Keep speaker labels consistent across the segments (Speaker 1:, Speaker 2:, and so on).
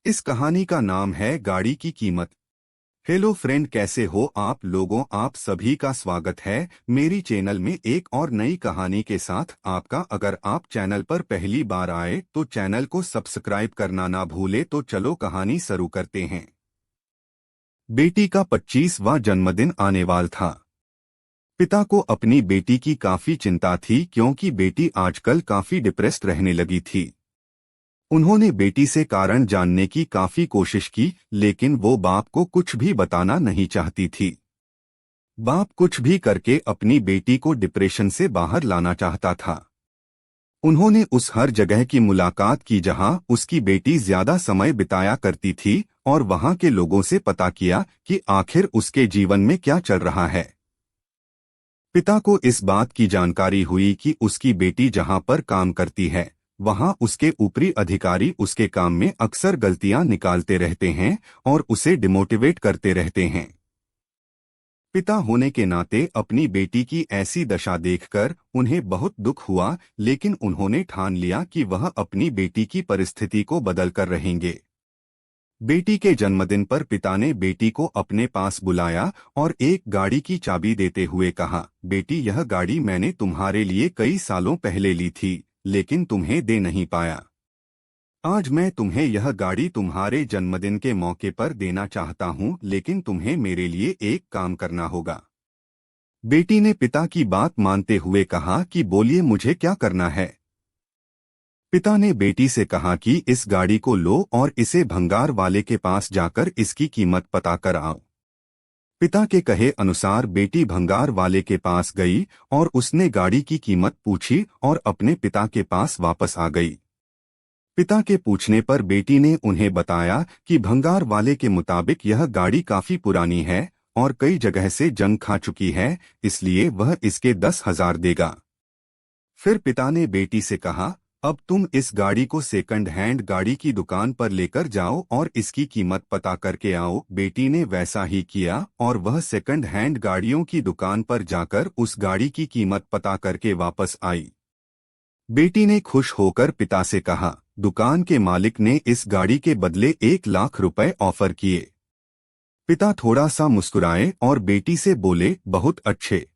Speaker 1: इस कहानी का नाम है गाड़ी की कीमत। हेलो फ्रेंड, कैसे हो आप लोगों? आप सभी का स्वागत है मेरी चैनल में एक और नई कहानी के साथ आपका। अगर आप चैनल पर पहली बार आए तो चैनल को सब्सक्राइब करना ना भूले। तो चलो कहानी शुरू करते हैं। बेटी का 25वां जन्मदिन आने वाला था। पिता को अपनी बेटी की काफी चिंता थी क्योंकि बेटी आजकल काफी डिप्रेस्ड रहने लगी थी। उन्होंने बेटी से कारण जानने की काफी कोशिश की, लेकिन वो बाप को कुछ भी बताना नहीं चाहती थी। बाप कुछ भी करके अपनी बेटी को डिप्रेशन से बाहर लाना चाहता था। उन्होंने उस हर जगह की मुलाकात की जहां उसकी बेटी ज्यादा समय बिताया करती थी और वहां के लोगों से पता किया कि आखिर उसके जीवन में क्या चल रहा है। पिता को इस बात की जानकारी हुई कि उसकी बेटी जहां पर काम करती है वहां उसके ऊपरी अधिकारी उसके काम में अक्सर गलतियां निकालते रहते हैं और उसे डिमोटिवेट करते रहते हैं। पिता होने के नाते अपनी बेटी की ऐसी दशा देखकर उन्हें बहुत दुख हुआ, लेकिन उन्होंने ठान लिया कि वह अपनी बेटी की परिस्थिति को बदल कर रहेंगे। बेटी के जन्मदिन पर पिता ने बेटी को अपने पास बुलाया और एक गाड़ी की चाबी देते हुए कहा, बेटी, यह गाड़ी मैंने तुम्हारे लिए कई सालों पहले ली थी, लेकिन तुम्हें दे नहीं पाया। आज मैं तुम्हें यह गाड़ी तुम्हारे जन्मदिन के मौके पर देना चाहता हूँ, लेकिन तुम्हें मेरे लिए एक काम करना होगा। बेटी ने पिता की बात मानते हुए कहा कि बोलिए, मुझे क्या करना है। पिता ने बेटी से कहा कि इस गाड़ी को लो और इसे भंगार वाले के पास जाकर इसकी कीमत पता कर आओ। पिता के कहे अनुसार बेटी भंगार वाले के पास गई और उसने गाड़ी की कीमत पूछी और अपने पिता के पास वापस आ गई। पिता के पूछने पर बेटी ने उन्हें बताया कि भंगार वाले के मुताबिक यह गाड़ी काफी पुरानी है और कई जगह से जंग खा चुकी है, इसलिए वह इसके 10,000 देगा। फिर पिता ने बेटी से कहा, अब तुम इस गाड़ी को सेकंड हैंड गाड़ी की दुकान पर लेकर जाओ और इसकी कीमत पता करके आओ। बेटी ने वैसा ही किया और वह सेकंड हैंड गाड़ियों की दुकान पर जाकर उस गाड़ी की कीमत पता करके वापस आई। बेटी ने खुश होकर पिता से कहा, दुकान के मालिक ने इस गाड़ी के बदले 1,00,000 रुपए ऑफर किए। पिता थोड़ा सा मुस्कुराए और बेटी से बोले, बहुत अच्छे।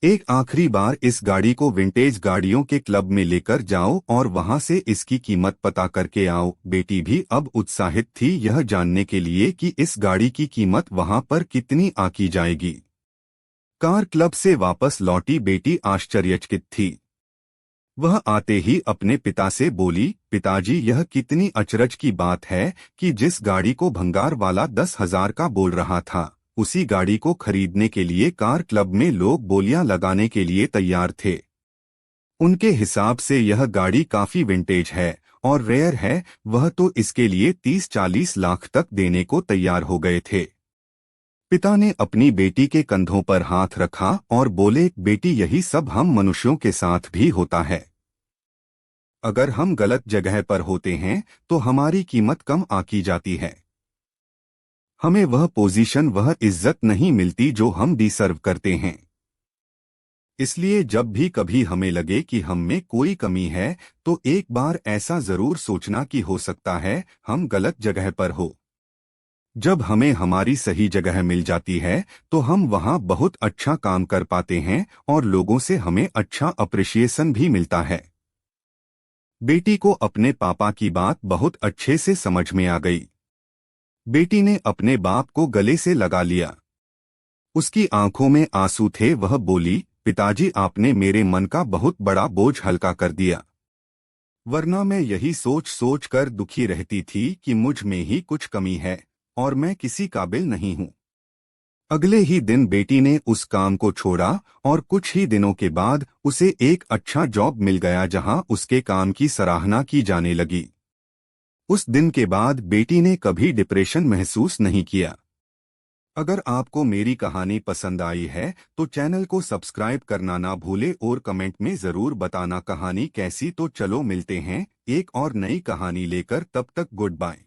Speaker 1: एक आखिरी बार इस गाड़ी को विंटेज गाड़ियों के क्लब में लेकर जाओ और वहां से इसकी कीमत पता करके आओ। बेटी भी अब उत्साहित थी यह जानने के लिए कि इस गाड़ी की कीमत वहां पर कितनी आकी जाएगी। कार क्लब से वापस लौटी बेटी आश्चर्यचकित थी। वह आते ही अपने पिता से बोली, पिताजी, यह कितनी अचरज की बात है कि जिस गाड़ी को भंगार वाला 10,000 का बोल रहा था, उसी गाड़ी को खरीदने के लिए कार क्लब में लोग बोलियां लगाने के लिए तैयार थे। उनके हिसाब से यह गाड़ी काफी विंटेज है और रेयर है, वह तो इसके लिए 30-40 लाख तक देने को तैयार हो गए थे। पिता ने अपनी बेटी के कंधों पर हाथ रखा और बोले, बेटी, यही सब हम मनुष्यों के साथ भी होता है। अगर हम गलत जगह पर होते हैं तो हमारी कीमत कम आकी जाती है। हमें वह पोजीशन, वह इज्जत नहीं मिलती जो हम डिसर्व करते हैं। इसलिए जब भी कभी हमें लगे कि हम में कोई कमी है तो एक बार ऐसा जरूर सोचना कि हो सकता है हम गलत जगह पर हो। जब हमें हमारी सही जगह मिल जाती है तो हम वहां बहुत अच्छा काम कर पाते हैं और लोगों से हमें अच्छा अप्रिशिएशन भी मिलता है। बेटी को अपने पापा की बात बहुत अच्छे से समझ में आ गई। बेटी ने अपने बाप को गले से लगा लिया। उसकी आंखों में आंसू थे। वह बोली, पिताजी, आपने मेरे मन का बहुत बड़ा बोझ हल्का कर दिया, वरना मैं यही सोच सोच कर दुखी रहती थी कि मुझ में ही कुछ कमी है और मैं किसी काबिल नहीं हूँ। अगले ही दिन बेटी ने उस काम को छोड़ा और कुछ ही दिनों के बाद उसे एक अच्छा जॉब मिल गया जहां उसके काम की सराहना की जाने लगी। उस दिन के बाद बेटी ने कभी डिप्रेशन महसूस नहीं किया। अगर आपको मेरी कहानी पसंद आई है तो चैनल को सब्सक्राइब करना ना भूले और कमेंट में ज़रूर बताना कहानी कैसी। तो चलो मिलते हैं एक और नई कहानी लेकर, तब तक गुड बाय।